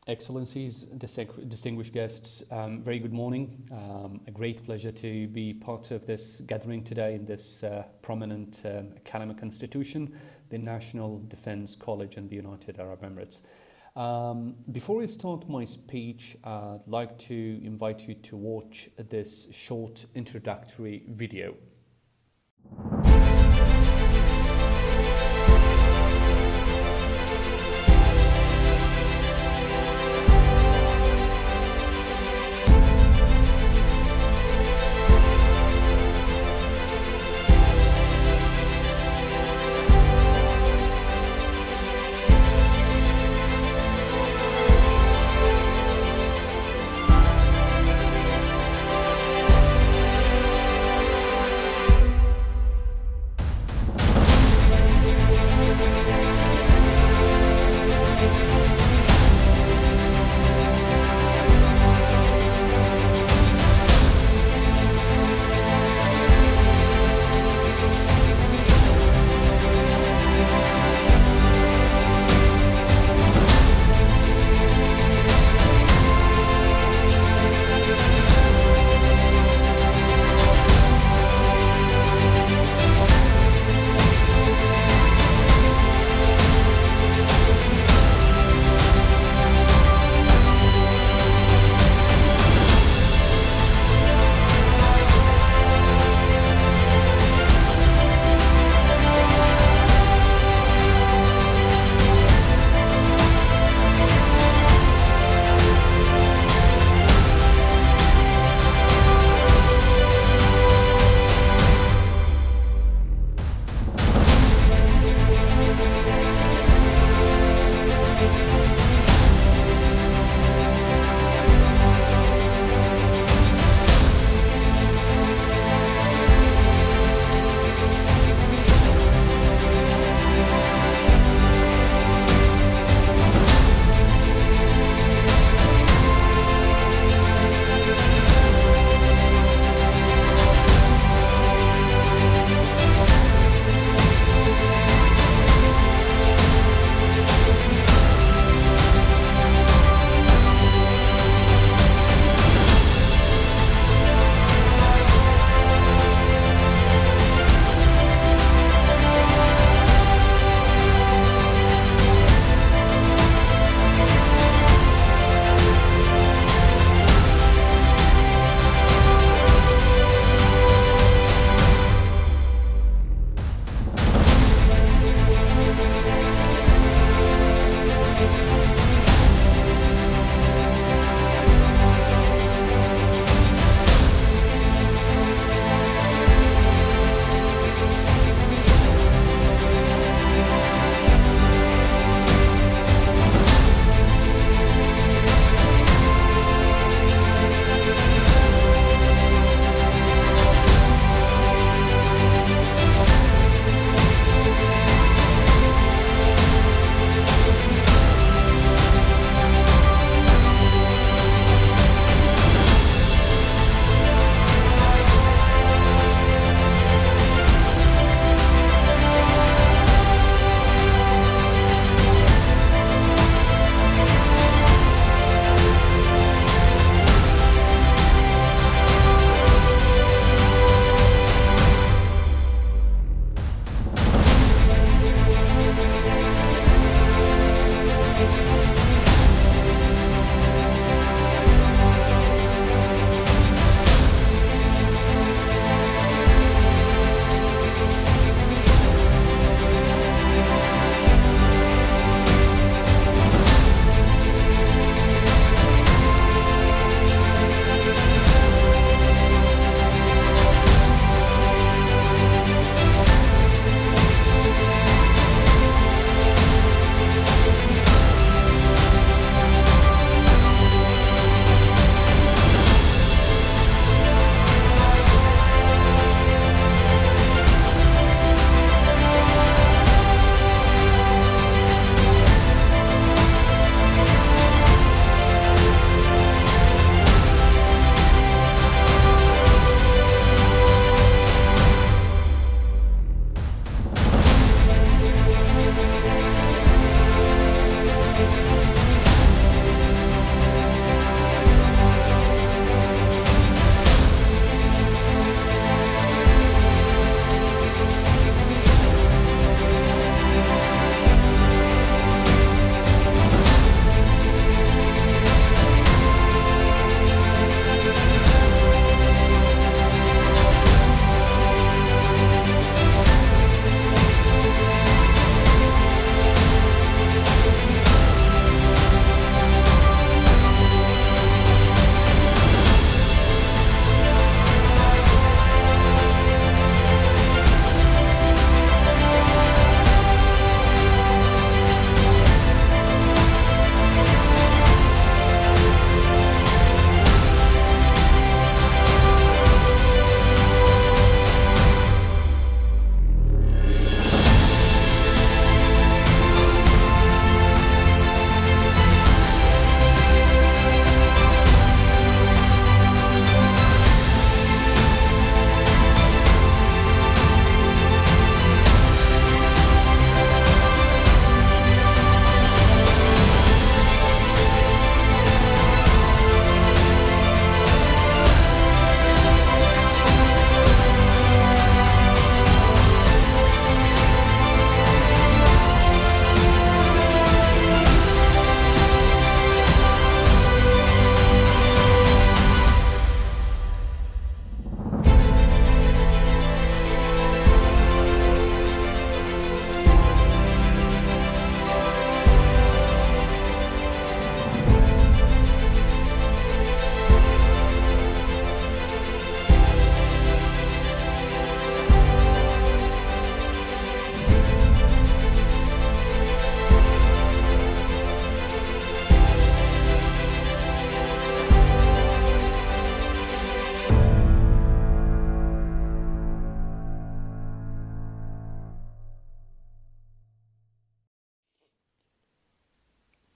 Excellencies, distinguished guests, very good morning. A great pleasure to be part of this gathering today in this prominent academic institution, the National Defense College in the United Arab Emirates. Before I start my speech, I'd like to invite you to watch this short introductory video.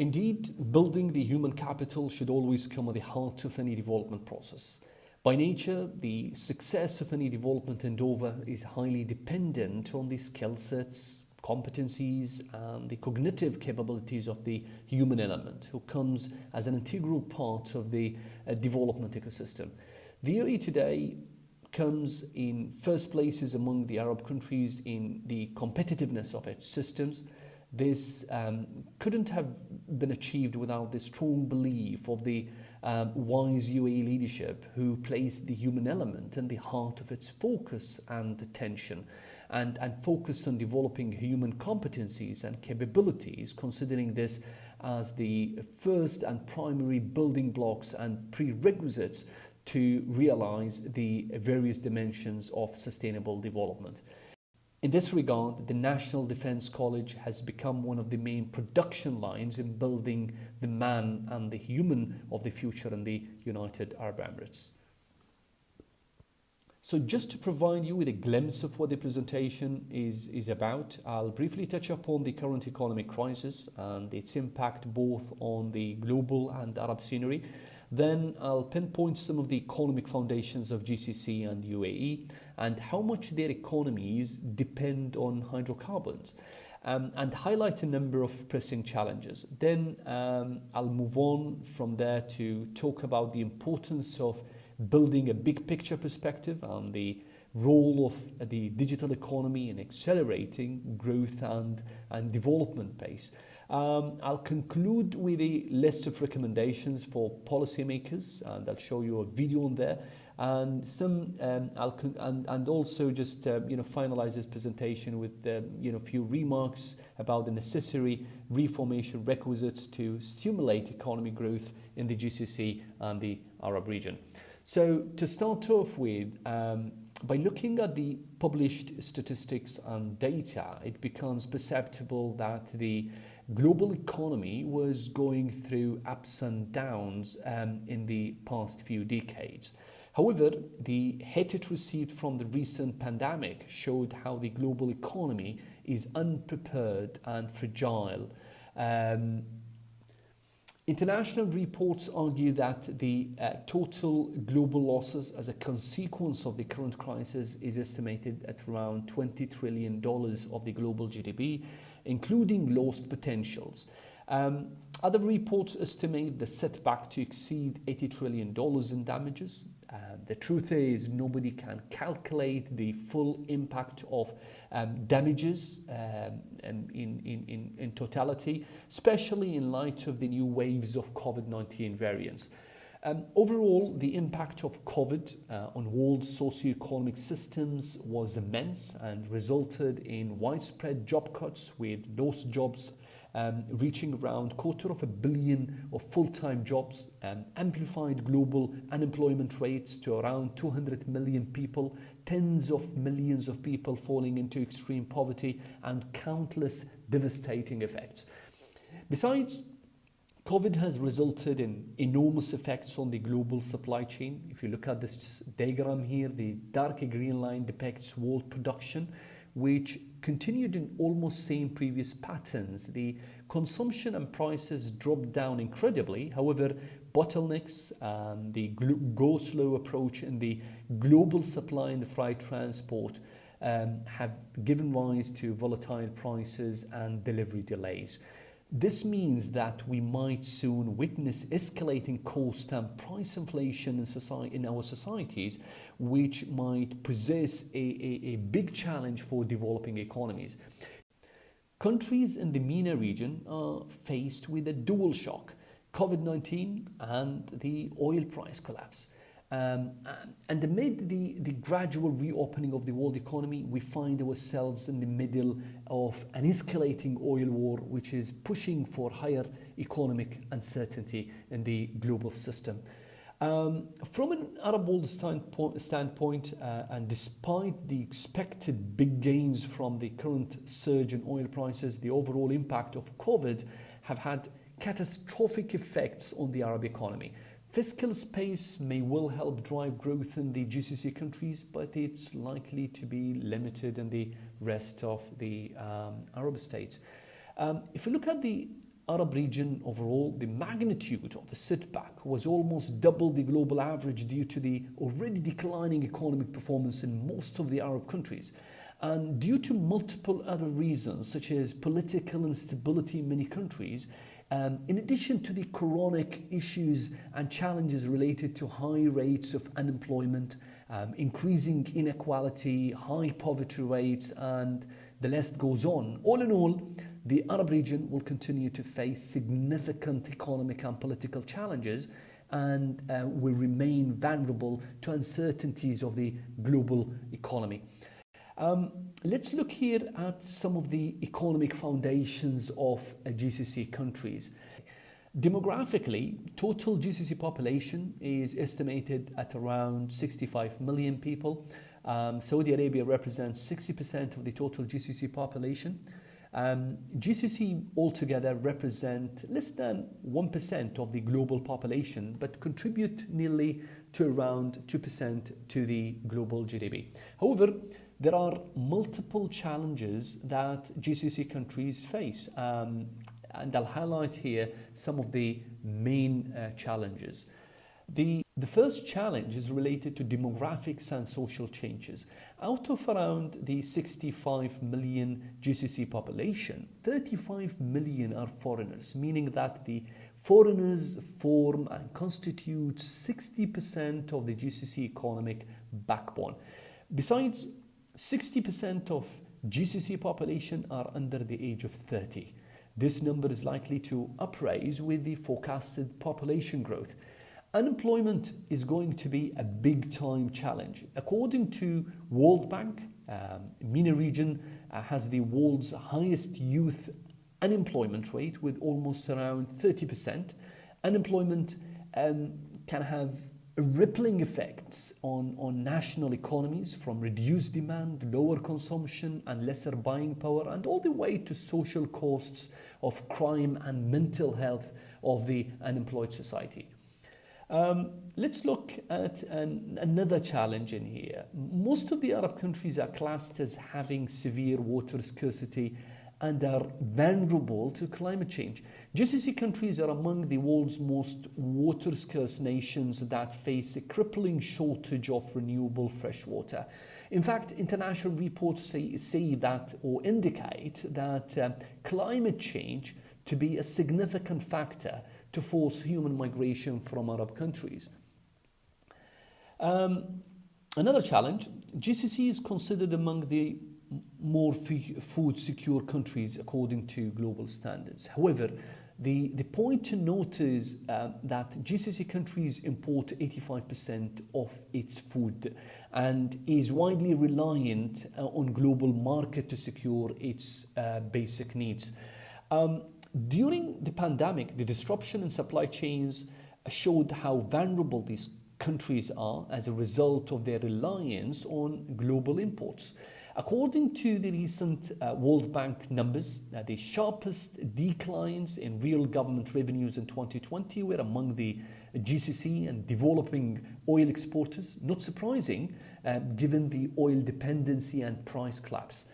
Indeed, building the human capital should always come at the heart of any development process. By nature, the success of any development endeavor is highly dependent on the skill sets, competencies, and the cognitive capabilities of the human element, who comes as an integral part of the development ecosystem. The UAE today comes in first places among the Arab countries in the competitiveness of its systems. This couldn't have been achieved without the strong belief of the wise UAE leadership, who placed the human element in the heart of its focus and attention, and focused on developing human competencies and capabilities, considering this as the first and primary building blocks and prerequisites to realize the various dimensions of sustainable development. In this regard, the National Defence College has become one of the main production lines in building the man and the human of the future in the United Arab Emirates. So just to provide you with a glimpse of what the presentation is about, I'll briefly touch upon the current economic crisis and its impact both on the global and Arab scenery. Then I'll pinpoint some of the economic foundations of GCC and UAE and how much their economies depend on hydrocarbons, and highlight a number of pressing challenges. Then I'll move on from there to talk about the importance of building a big picture perspective on the role of the digital economy in accelerating growth and development pace. I'll conclude with a list of recommendations for policymakers, and I'll show you a video on there, and some and also just finalize this presentation with few remarks about the necessary reformation requisites to stimulate economic growth in the GCC and the Arab region. So to start off with, by looking at the published statistics and data, it becomes perceptible that the global economy was going through ups and downs in the past few decades. However, the hit it received from the recent pandemic showed how the global economy is unprepared and fragile. International reports argue that the total global losses as a consequence of the current crisis is estimated at around $20 trillion of the global GDP, including lost potentials. Other reports estimate the setback to exceed $80 trillion in damages. The truth is, nobody can calculate the full impact of damages in totality, especially in light of the new waves of COVID-19 variants. Overall, the impact of COVID on world socio-economic systems was immense and resulted in widespread job cuts, with lost jobs reaching around 250 million of full-time jobs, amplified global unemployment rates to around 200 million people, tens of millions of people falling into extreme poverty, and countless devastating effects. Besides, COVID has resulted in enormous effects on the global supply chain. If you look at this diagram here, the dark green line depicts world production, which continued in almost same previous patterns. The consumption and prices dropped down incredibly. However, bottlenecks and the go-slow approach in the global supply and the freight transport have given rise to volatile prices and delivery delays. This means that we might soon witness escalating cost and price inflation in our societies, which might possess a big challenge for developing economies. Countries in the MENA region are faced with a dual shock: COVID-19 and the oil price collapse. And amid the gradual reopening of the world economy, we find ourselves in the middle of an escalating oil war, which is pushing for higher economic uncertainty in the global system. From an Arab world standpoint, and despite the expected big gains from the current surge in oil prices, the overall impact of COVID have had catastrophic effects on the Arab economy. Fiscal space may well help drive growth in the GCC countries, but it's likely to be limited in the rest of the Arab states. If we look at the Arab region overall, the magnitude of the setback was almost double the global average due to the already declining economic performance in most of the Arab countries. And due to multiple other reasons, such as political instability in many countries, in addition to the chronic issues and challenges related to high rates of unemployment, increasing inequality, high poverty rates, and the list goes on. All in all, the Arab region will continue to face significant economic and political challenges and will remain vulnerable to uncertainties of the global economy. Let's look here at some of the economic foundations of GCC countries. Demographically, total GCC population is estimated at around 65 million people. Saudi Arabia represents 60% of the total GCC population. GCC altogether represent less than 1% of the global population, but contribute nearly to around 2% to the global GDP. However, there are multiple challenges that GCC countries face, and I'll highlight here some of the main challenges. The first challenge is related to demographics and social changes. Out of around the 65 million GCC population, 35 million are foreigners, meaning that the foreigners form and constitute 60% of the GCC economic backbone. Besides, 60% of GCC population are under the age of 30. This number is likely to uprise with the forecasted population growth. Unemployment is going to be a big-time challenge. According to World Bank, MENA region has the world's highest youth unemployment rate with almost around 30%. Unemployment can have rippling effects on national economies, from reduced demand, lower consumption and lesser buying power, and all the way to social costs of crime and mental health of the unemployed society. Let's look at another challenge in here. Most of the Arab countries are classed as having severe water scarcity and are vulnerable to climate change. GCC countries are among the world's most water-scarce nations that face a crippling shortage of renewable fresh water. In fact, international reports say that, or indicate that climate change to be a significant factor to force human migration from Arab countries. Another challenge, GCC is considered among the more food secure countries according to global standards. However, the point to note is that GCC countries import 85% of its food and is widely reliant on global market to secure its basic needs. During the pandemic, the disruption in supply chains showed how vulnerable these countries are as a result of their reliance on global imports. According to the recent World Bank numbers, the sharpest declines in real government revenues in 2020 were among the GCC and developing oil exporters. Not surprising, given the oil dependency and price collapse.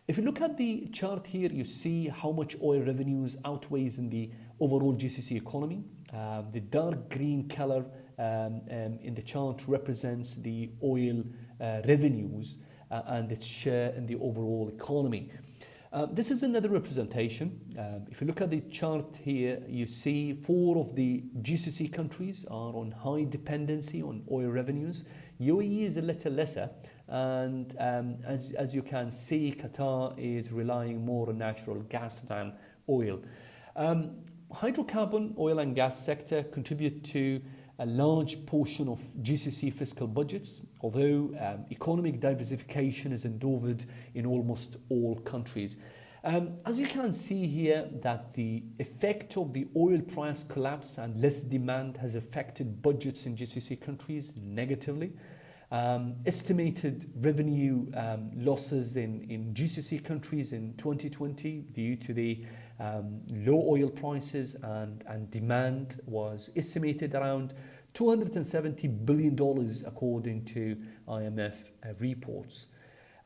If you look at the chart here, you see how much oil revenues outweighs in the overall GCC economy. The dark green color in the chart represents the oil revenues and its share in the overall economy. This is another representation. If you look at the chart here, you see 4 of the GCC countries are on high dependency on oil revenues. UAE is a little lesser, and as you can see, Qatar is relying more on natural gas than oil. Hydrocarbon, oil and gas sector contribute to a large portion of GCC fiscal budgets, although economic diversification is endeavored in almost all countries. As you can see here, that the effect of the oil price collapse and less demand has affected budgets in GCC countries negatively. Estimated revenue losses in GCC countries in 2020 due to the low oil prices and demand was estimated around $270 billion according to IMF reports.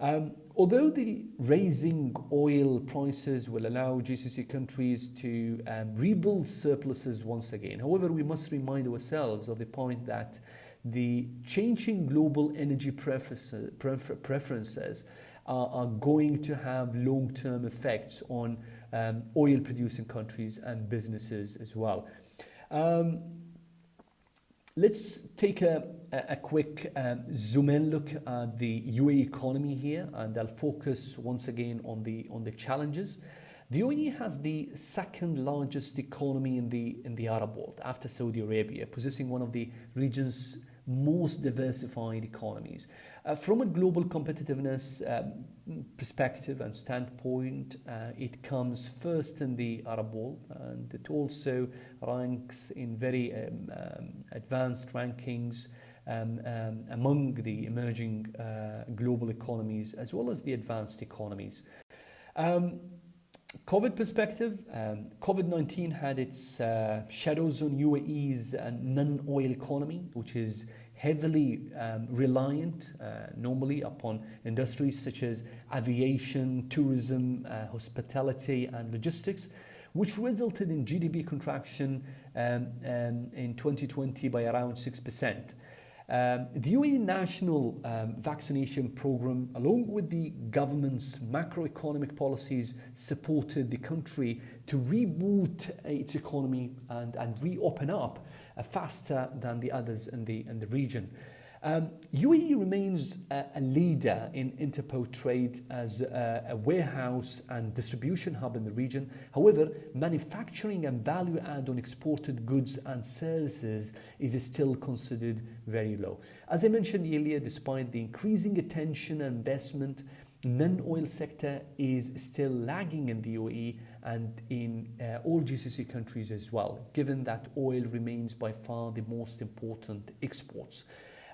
Although the raising oil prices will allow GCC countries to rebuild surpluses once again, however, we must remind ourselves of the point that the changing global energy preferences are going to have long-term effects on oil-producing countries and businesses as well. Let's take a quick zoom in look at the UAE economy here, and I'll focus once again on the challenges. The UAE has the second largest economy in the Arab world after Saudi Arabia, possessing one of the region's most diversified economies. From a global competitiveness perspective and standpoint, it comes first in the Arab world, and it also ranks in very advanced rankings among the emerging global economies as well as the advanced economies. COVID perspective, COVID-19 had its shadows on UAE's non-oil economy, which is heavily reliant normally upon industries such as aviation, tourism, hospitality and logistics, which resulted in GDP contraction in 2020 by around 6%. The UAE national vaccination program, along with the government's macroeconomic policies, supported the country to reboot its economy and reopen up faster than the others in the region. UAE remains a leader in interport trade as a warehouse and distribution hub in the region. However, manufacturing and value add on exported goods and services is still considered very low. As I mentioned earlier, despite the increasing attention and investment, non-oil sector is still lagging in the UAE and in all GCC countries as well, given that oil remains by far the most important exports.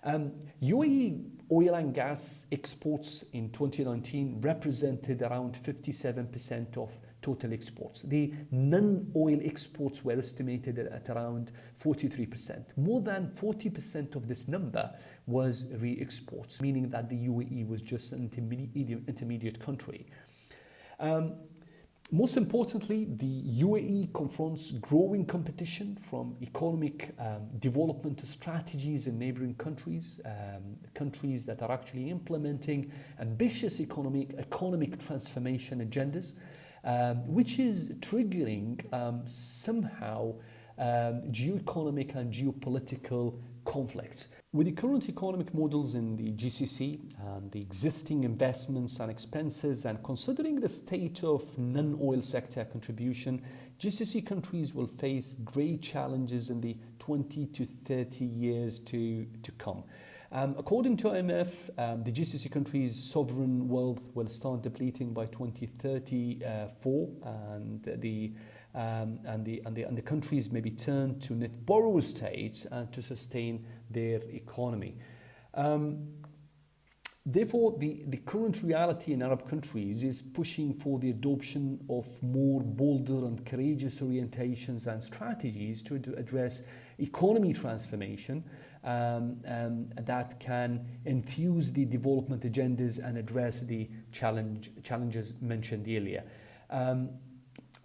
UAE oil and gas exports in 2019 represented around 57% of total exports. The non-oil exports were estimated at around 43%. More than 40% of this number was re-exports, meaning that the UAE was just an intermediate country. Most importantly, the UAE confronts growing competition from economic development strategies in neighboring countries, countries that are actually implementing ambitious economic transformation agendas, which is triggering somehow geoeconomic and geopolitical conflicts. With the current economic models in the GCC and the existing investments and expenses, and considering the state of non-oil sector contribution, GCC countries will face great challenges in the 20 to 30 years to come. According to IMF, the GCC countries' sovereign wealth will start depleting by 2034, and the countries may be turned to net borrower states to sustain their economy. Therefore, the current reality in Arab countries is pushing for the adoption of more bolder and courageous orientations and strategies to address economy transformation that can enthuse the development agendas and address the challenges mentioned earlier.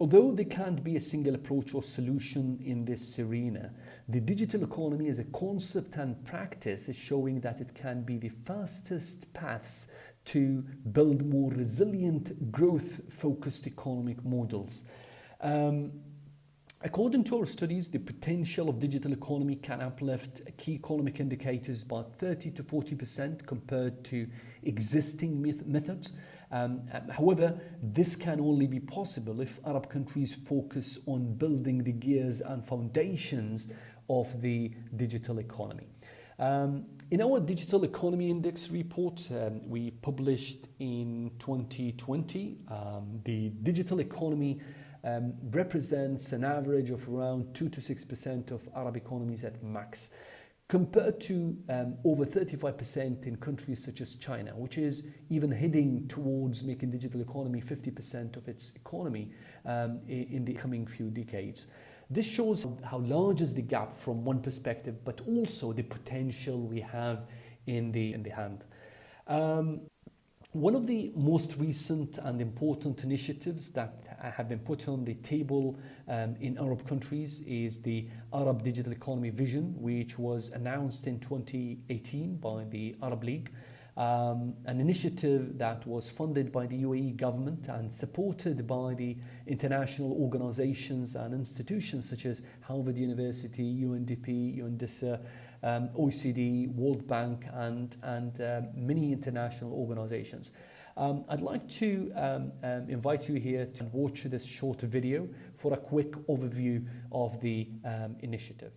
Although there can't be a single approach or solution in this arena, the digital economy as a concept and practice is showing that it can be the fastest paths to build more resilient, growth-focused economic models. According to our studies, the potential of digital economy can uplift key economic indicators by 30 to 40% compared to existing methods. However, this can only be possible if Arab countries focus on building the gears and foundations of the digital economy. In our Digital Economy Index report we published in 2020, the digital economy represents an average of around 2 to 6% of Arab economies at max, compared to over 35% in countries such as China, which is even heading towards making digital economy 50% of its economy in the coming few decades. This shows how large is the gap from one perspective, but also the potential we have in the hand. One of the most recent and important initiatives that have been put on the table in Arab countries is the Arab Digital Economy Vision, which was announced in 2018 by the Arab League. An initiative that was funded by the UAE government and supported by the international organizations and institutions such as Harvard University, UNDP, UNDISA, OECD, World Bank, and many international organizations. I'd like to invite you here to watch this short video for a quick overview of the initiative.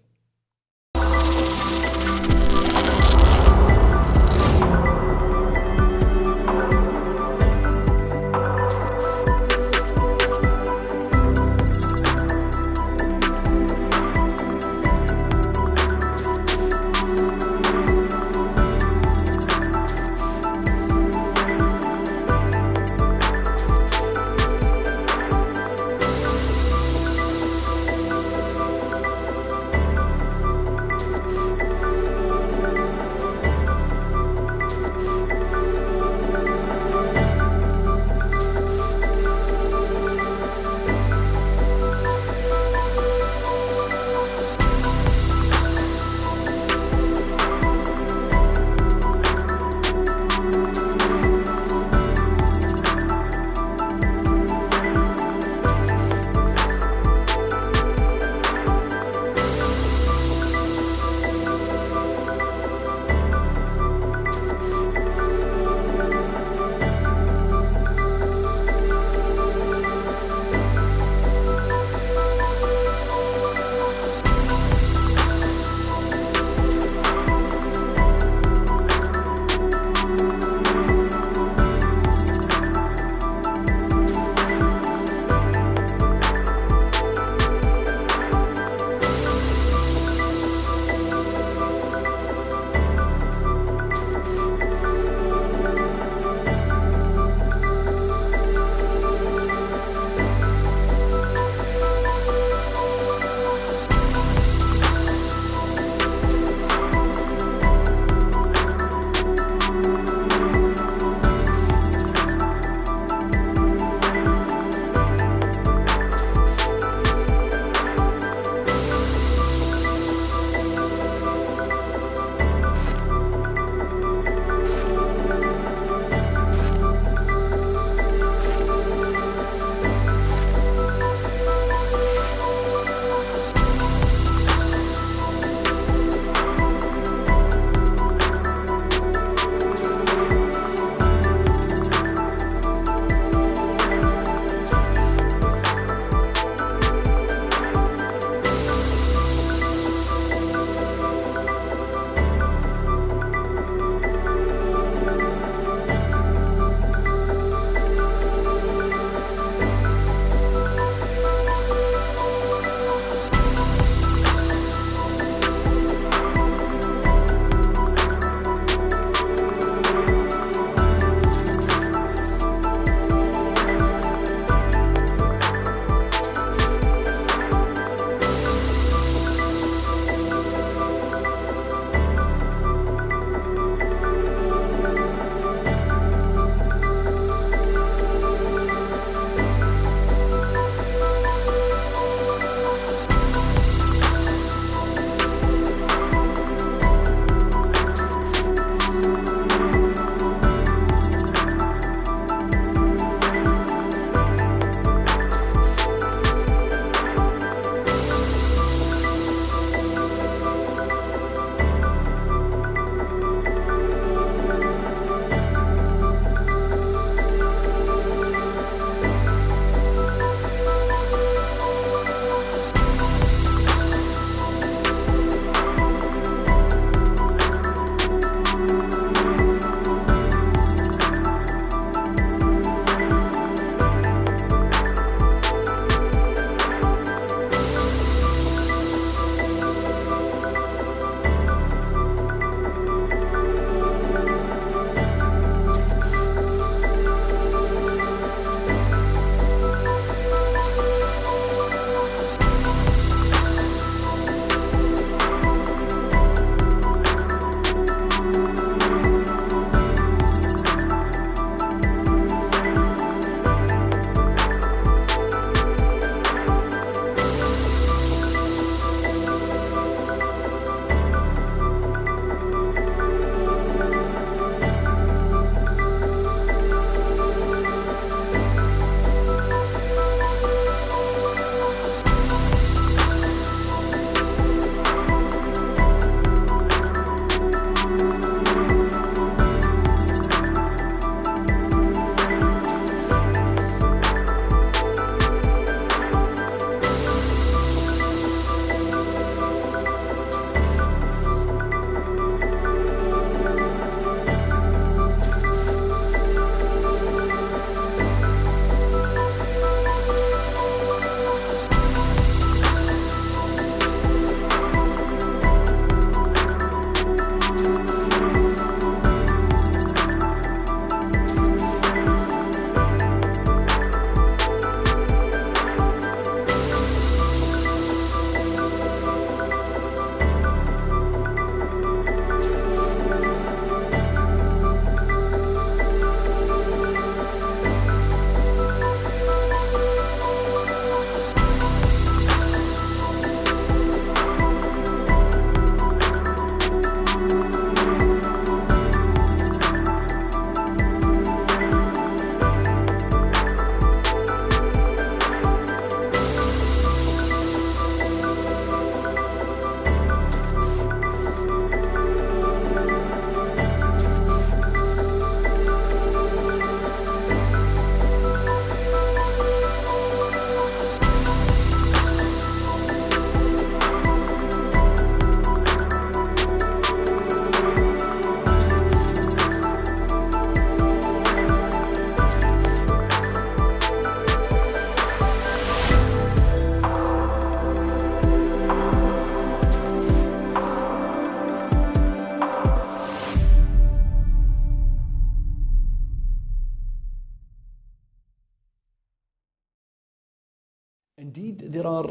Indeed, there are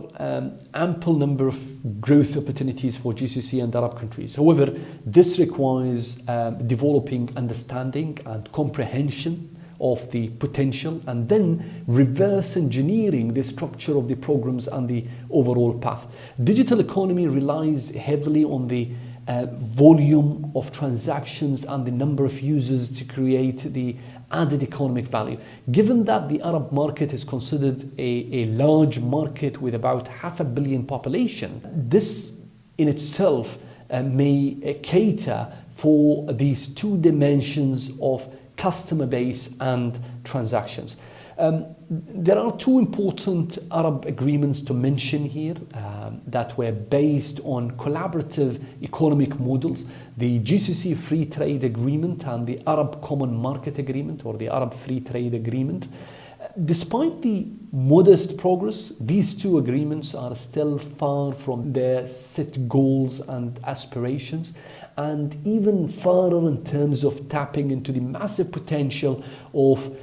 ample number of growth opportunities for GCC and Arab countries. However, this requires developing understanding and comprehension of the potential, and then reverse engineering the structure of the programs and the overall path. Digital economy relies heavily on the volume of transactions and the number of users to create the added economic value. Given that the Arab market is considered a large market with about 500 million population, this in itself may cater for these two dimensions of customer base and transactions. There are two important Arab agreements to mention here that were based on collaborative economic models: the GCC Free Trade Agreement and the Arab Common Market Agreement, or the Arab Free Trade Agreement. Despite the modest progress, these two agreements are still far from their set goals and aspirations, and even farther in terms of tapping into the massive potential of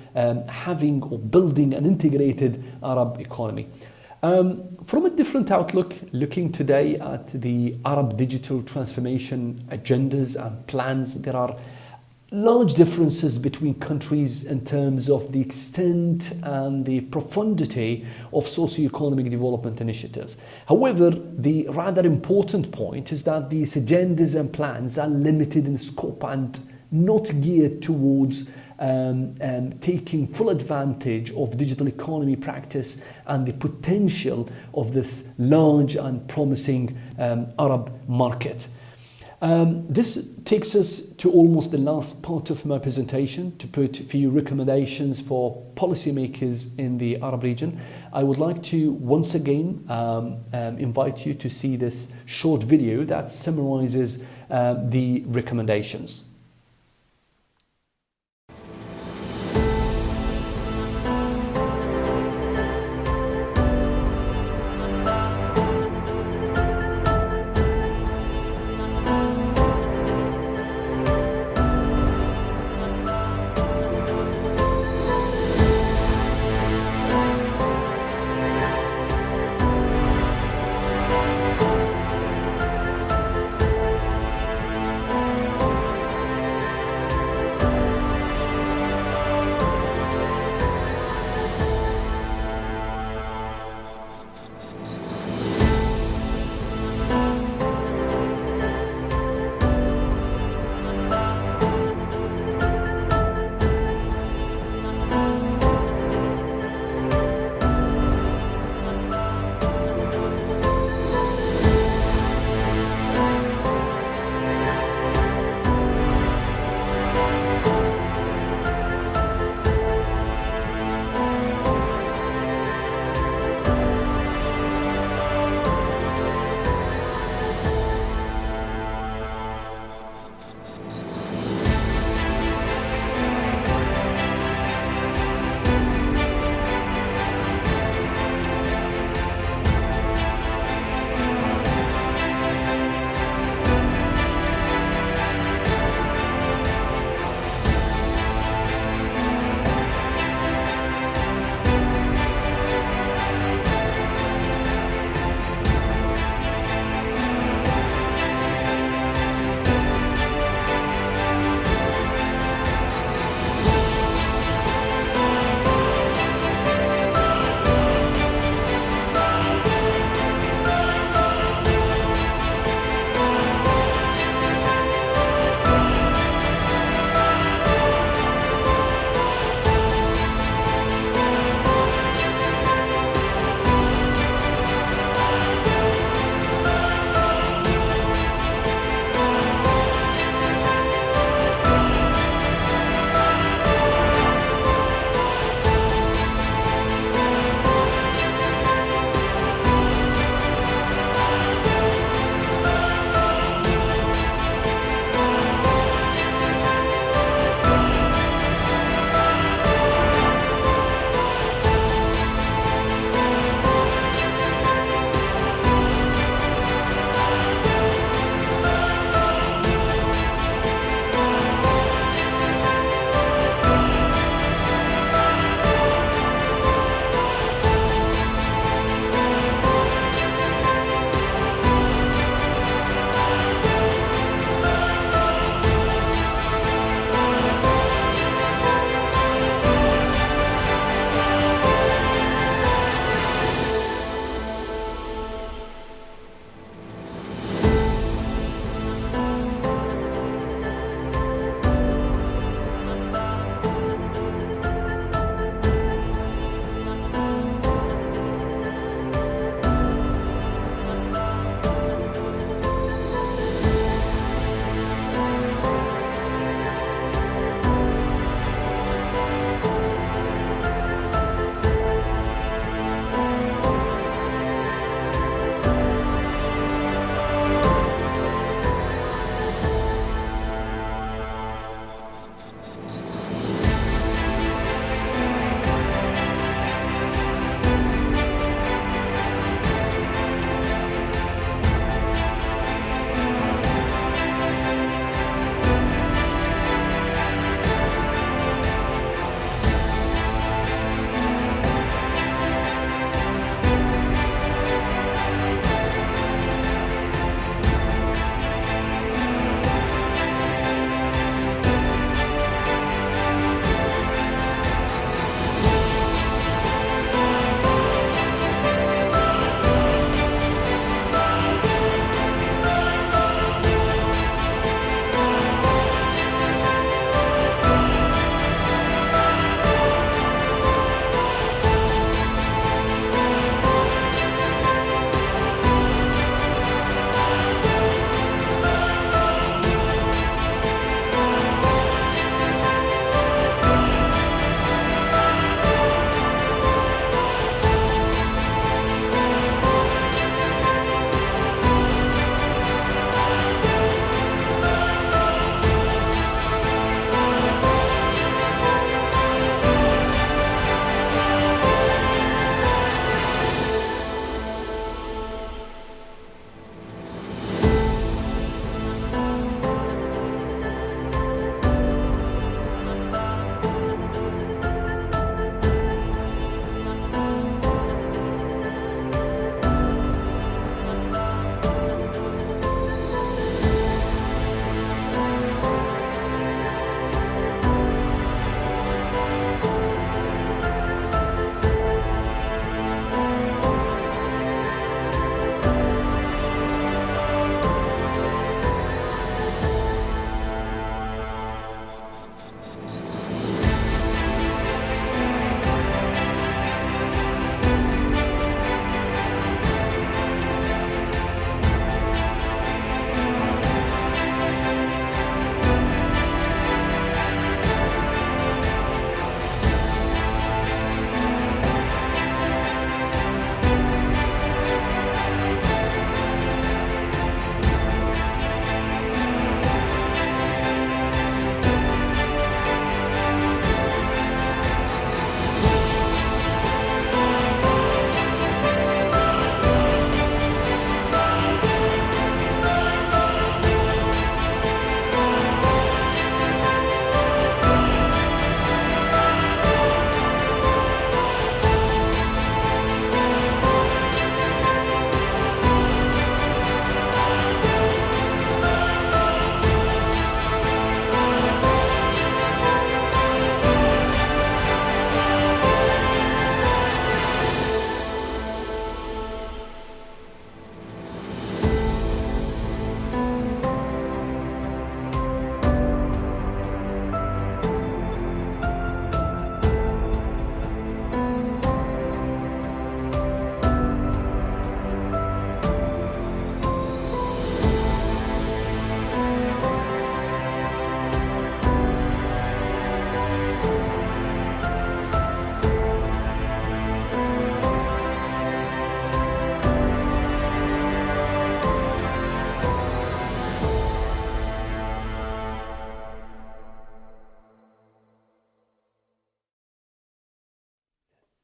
having or building an integrated Arab economy. From a different outlook, looking today at the Arab digital transformation agendas and plans, there are large differences between countries in terms of the extent and the profundity of socio-economic development initiatives. However, the rather important point is that these agendas and plans are limited in scope and not geared towards taking full advantage of digital economy practice and the potential of this large and promising Arab market. This takes us to almost the last part of my presentation, to put a few recommendations for policymakers in the Arab region. I would like to once again invite you to see this short video that summarizes the recommendations.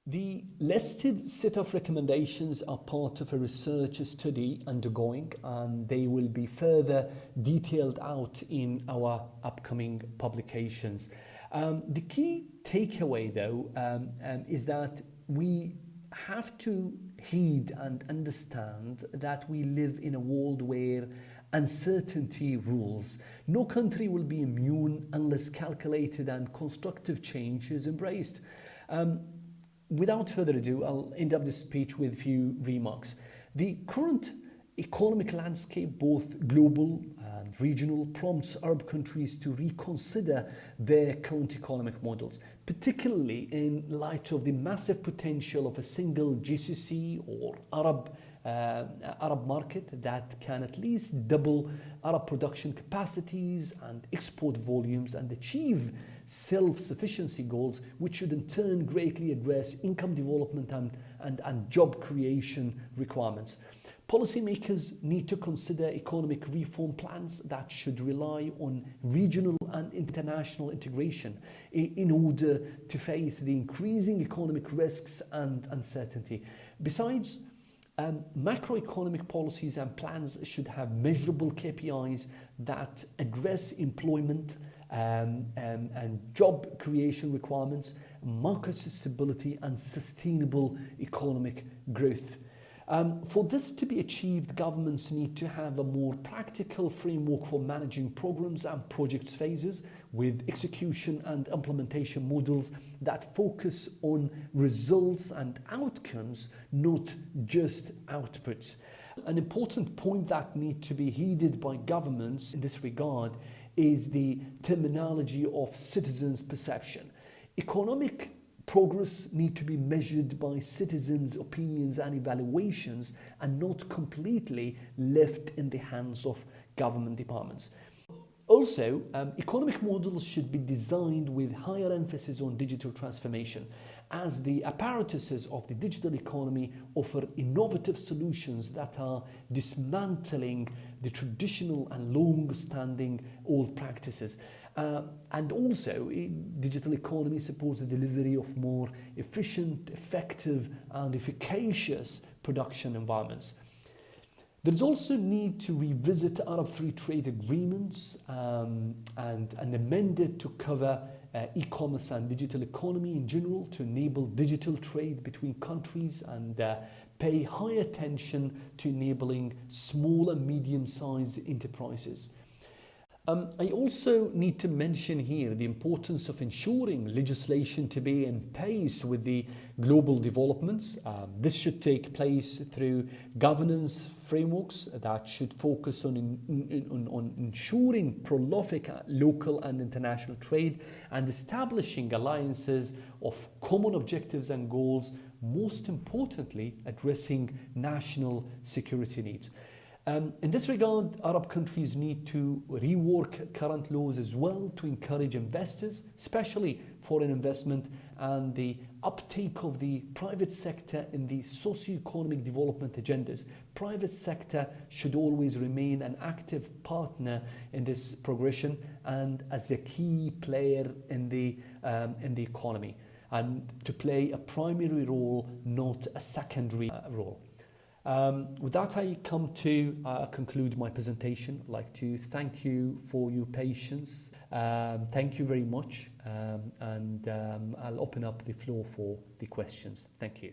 The listed set of recommendations are part of a research study undergoing, and they will be further detailed out in our upcoming publications. The key takeaway, though, is that we have to heed and understand that we live in a world where uncertainty rules. No country will be immune unless calculated and constructive change is embraced. Without further ado, I'll end up this speech with a few remarks. The current economic landscape, both global and regional, prompts Arab countries to reconsider their current economic models, particularly in light of the massive potential of a single GCC or Arab market that can at least double Arab production capacities and export volumes and achieve self-sufficiency goals, which should in turn greatly address income development and job creation requirements. Policymakers need to consider economic reform plans that should rely on regional and international integration in order to face the increasing economic risks and uncertainty. Besides, macroeconomic policies and plans should have measurable KPIs that address employment and job creation requirements, market stability and sustainable economic growth. For this to be achieved, governments need to have a more practical framework for managing programs and projects phases with execution and implementation models that focus on results and outcomes, not just outputs. An important point that needs to be heeded by governments in this regard is the terminology of citizens' perception. Economic progress needs to be measured by citizens' opinions and evaluations and not completely left in the hands of government departments. Also, economic models should be designed with higher emphasis on digital transformation, as the apparatuses of the digital economy offer innovative solutions that are dismantling the traditional and long-standing old practices. And also, digital economy supports the delivery of more efficient, effective, and efficacious production environments. There's also need to revisit Arab Free Trade Agreements and amend it to cover e-commerce and digital economy in general to enable digital trade between countries and pay high attention to enabling small and medium-sized enterprises. I also need to mention here the importance of ensuring legislation to be in pace with the global developments. This should take place through governance frameworks that should focus on ensuring prolific local and international trade and establishing alliances of common objectives and goals, most importantly, addressing national security needs. In this regard, Arab countries need to rework current laws as well to encourage investors, especially foreign investment, and the uptake of the private sector in the socio-economic development agendas. Private sector should always remain an active partner in this progression and as a key player in the economy, and to play a primary role, not a secondary role. With that, I come to conclude my presentation. I'd like to thank you for your patience. Thank you very much, and I'll open up the floor for the questions. Thank you.